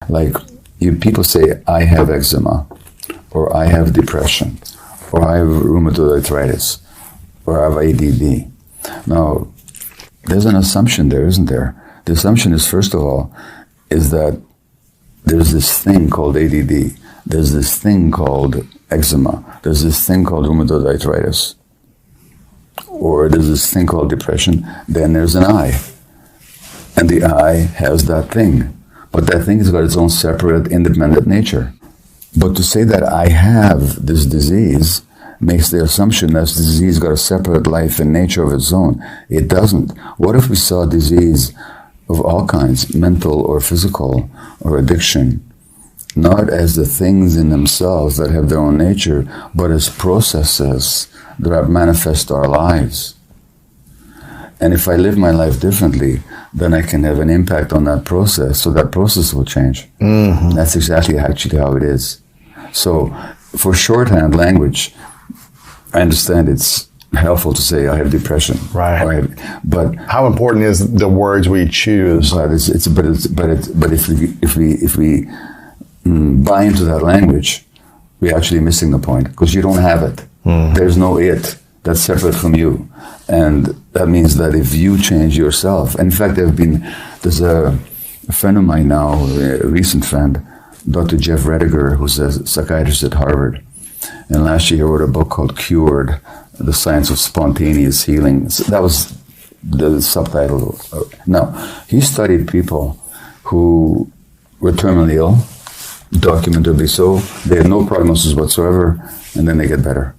Like, people say, I have eczema, or I have depression, or I have rheumatoid arthritis, or I have ADD. Now, there's an assumption there, isn't there? The assumption is, first of all, is that there's this thing called ADD, there's this thing called eczema, there's this thing called rheumatoid arthritis, or there's this thing called depression, then there's an I. And the I has that thing. But that thing has got its own separate, independent nature. But to say that I have this disease makes the assumption that this disease got a separate life and nature of its own. It doesn't. What if we saw disease of all kinds, mental or physical or addiction, not as the things in themselves that have their own nature, but as processes that manifest our lives? And if I live my life differently, then I can have an impact on that process, so that process will change. Mm-hmm. That's exactly actually how it is. So for shorthand language, I understand it's helpful to say I have depression. Right. But how important is the words we choose? But if we buy into that language, we're actually missing the point, because you don't have it. Mm. There's no it that's separate from you. And that means that if you change yourself, in fact, there's a friend of mine now, a recent friend, Dr. Jeff Rediger, who's a psychiatrist at Harvard. And last year he wrote a book called Cured, The Science of Spontaneous Healing. So that was the subtitle. Now, he studied people who were terminally ill, documentably so. They had no prognosis whatsoever, and then they get better.